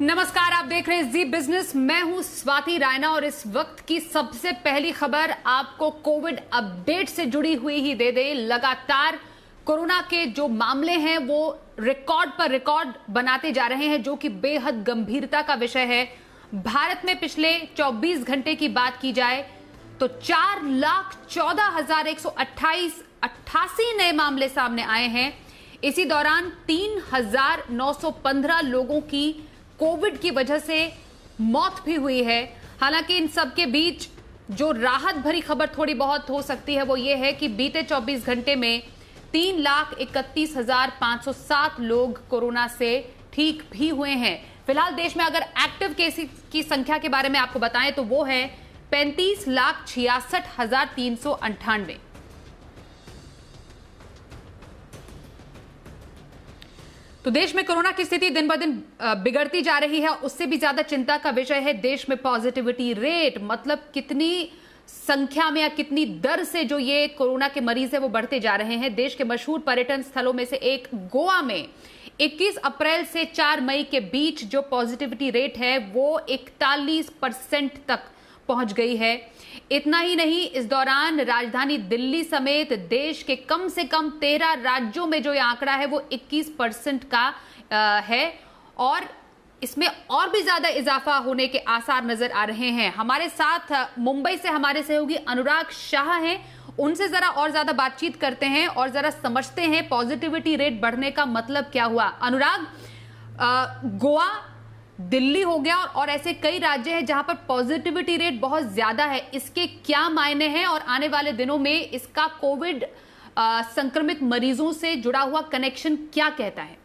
नमस्कार, आप देख रहे हैं जी बिजनेस। मैं हूं स्वाति रायना और इस वक्त की सबसे पहली खबर आपको कोविड अपडेट से जुड़ी हुई ही दे दे। लगातार कोरोना के जो मामले हैं वो रिकॉर्ड पर रिकॉर्ड बनाते जा रहे हैं, जो कि बेहद गंभीरता का विषय है। भारत में पिछले 24 घंटे की बात की जाए तो 4,14,188 नए मामले सामने आए हैं। इसी दौरान 3,915 लोगों की कोविड की वजह से मौत भी हुई है। हालांकि इन सब के बीच जो राहत भरी खबर थोड़ी बहुत हो सकती है वो ये है कि बीते 24 घंटे में 3,31,507 लोग कोरोना से ठीक भी हुए हैं। फिलहाल देश में अगर एक्टिव केसेस की संख्या के बारे में आपको बताएं तो वो है 35,66,398। तो देश में कोरोना की स्थिति दिन ब दिन बिगड़ती जा रही है। उससे भी ज्यादा चिंता का विषय है देश में पॉजिटिविटी रेट, मतलब कितनी संख्या में या कितनी दर से जो ये कोरोना के मरीज है वो बढ़ते जा रहे हैं। देश के मशहूर पर्यटन स्थलों में से एक गोवा में 21 अप्रैल से 4 मई के बीच जो पॉजिटिविटी रेट है वो 41% तक पहुंच गई है। इतना ही नहीं, इस दौरान राजधानी दिल्ली समेत देश के कम से कम 13 राज्यों में जो ये आंकड़ा है वो 21% का है और इसमें और भी ज्यादा इजाफा होने के आसार नजर आ रहे हैं। हमारे साथ मुंबई से हमारे सहयोगी अनुराग शाह हैं, उनसे जरा और ज्यादा बातचीत करते हैं और जरा समझते हैं पॉजिटिविटी रेट बढ़ने का मतलब क्या हुआ। अनुराग, गोवा, दिल्ली हो गया और ऐसे कई राज्य हैं जहां पर पॉजिटिविटी रेट बहुत ज्यादा है, इसके क्या मायने हैं और आने वाले दिनों में इसका कोविड संक्रमित मरीजों से जुड़ा हुआ कनेक्शन क्या कहता है?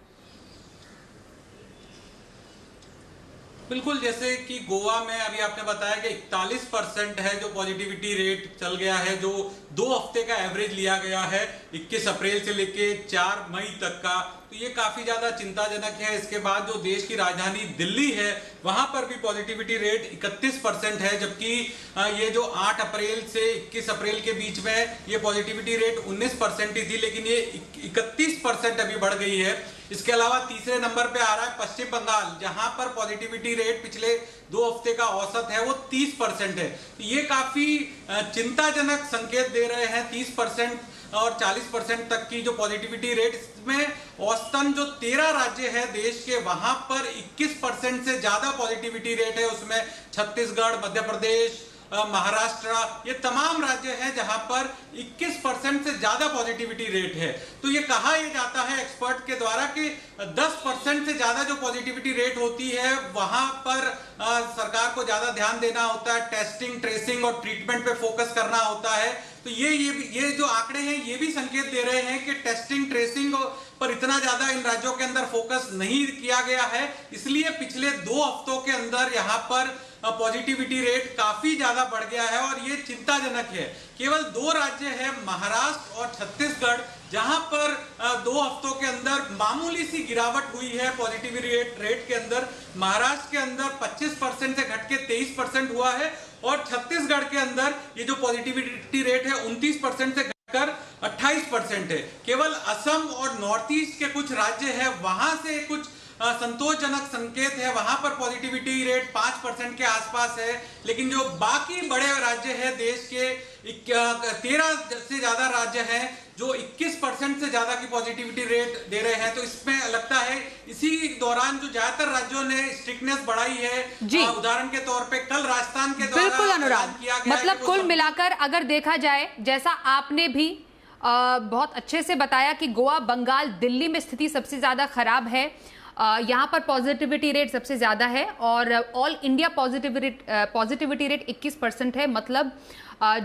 बिल्कुल, जैसे कि गोवा में अभी आपने बताया कि 41% है जो पॉजिटिविटी रेट चल गया है, जो 2 हफ्ते का एवरेज लिया गया है 21 अप्रैल से लेके 4 मई तक का, तो ये काफी ज्यादा चिंताजनक है। इसके बाद जो देश की राजधानी दिल्ली है वहां पर भी पॉजिटिविटी रेट 31% है, जबकि ये जो 8 अप्रैल से 21 अप्रैल के बीच में ये पॉजिटिविटी रेट 19% ही थी, लेकिन ये 31% अभी बढ़ गई है। इसके अलावा तीसरे नंबर पे आ रहा है पश्चिम बंगाल, जहां पर पॉजिटिविटी रेट पिछले 2 हफ्ते का औसत है वो 30% है। तो ये काफी चिंताजनक संकेत दे रहे हैं। 30% और 40% तक की जो पॉजिटिविटी रेट, इसमें औसतन जो 13 राज्य है देश के वहां पर 21% से ज्यादा पॉजिटिविटी रेट है। उसमें छत्तीसगढ़, मध्य प्रदेश, महाराष्ट्र, ये तमाम राज्य हैं जहां पर 21% से ज्यादा पॉजिटिविटी रेट है। तो ये कहा यह जाता है एक्सपर्ट के द्वारा कि 10% से ज्यादा जो पॉजिटिविटी रेट होती है वहां पर सरकार को ज्यादा ध्यान देना होता है, टेस्टिंग, ट्रेसिंग और ट्रीटमेंट पे फोकस करना होता है। तो ये जो आंकड़े हैं ये भी संकेत दे रहे हैं कि टेस्टिंग, ट्रेसिंग पर इतना ज्यादा इन राज्यों के अंदर फोकस नहीं किया गया है, इसलिए पिछले 2 हफ्तों के अंदर यहाँ पर पॉजिटिविटी रेट काफी ज्यादा बढ़ गया है और ये चिंताजनक है। केवल 2 राज्य है, महाराष्ट्र और छत्तीसगढ़, जहां पर 2 हफ्तों के अंदर मामूली सी गिरावट हुई है पॉजिटिविटी रेट के अंदर। महाराष्ट्र के अंदर 25% से घट के 23% हुआ है और छत्तीसगढ़ के अंदर ये जो पॉजिटिविटी रेट है 29% से घटकर 28% है। केवल असम और नॉर्थ ईस्ट के कुछ राज्य है वहां से कुछ संतोषजनक संकेत है, वहां पर पॉजिटिविटी रेट 5% के आसपास है, लेकिन जो बाकी बड़े राज्य हैं देश के 13 से ज्यादा राज्य हैं जो 21% से ज्यादा की पॉजिटिविटी रेट दे रहे हैं। तो इसमें लगता है इसी दौरान जो ज्यादातर राज्यों ने स्ट्रिक्टनेस बढ़ाई है। उदाहरण के तौर पे कल राजस्थान के द्वारा बिल्कुल अनुराग, मतलब कुल मिलाकर अगर देखा जाए, जैसा आपने भी बहुत अच्छे से बताया कि गोवा, बंगाल, दिल्ली में स्थिति सबसे ज्यादा खराब है। यहाँ पर पॉजिटिविटी रेट सबसे ज्यादा है और ऑल इंडिया पॉजिटिविटी रेट 21% है। मतलब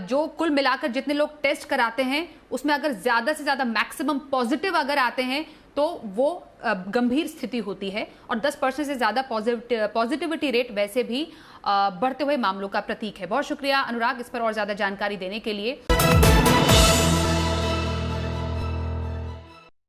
जो कुल मिलाकर जितने लोग टेस्ट कराते हैं उसमें अगर ज्यादा से ज्यादा मैक्सिमम पॉजिटिव अगर आते हैं तो वो गंभीर स्थिति होती है और 10% से ज्यादा पॉजिटिविटी रेट वैसे भी बढ़ते हुए मामलों का प्रतीक है। बहुत शुक्रिया अनुराग इस पर और ज्यादा जानकारी देने के लिए।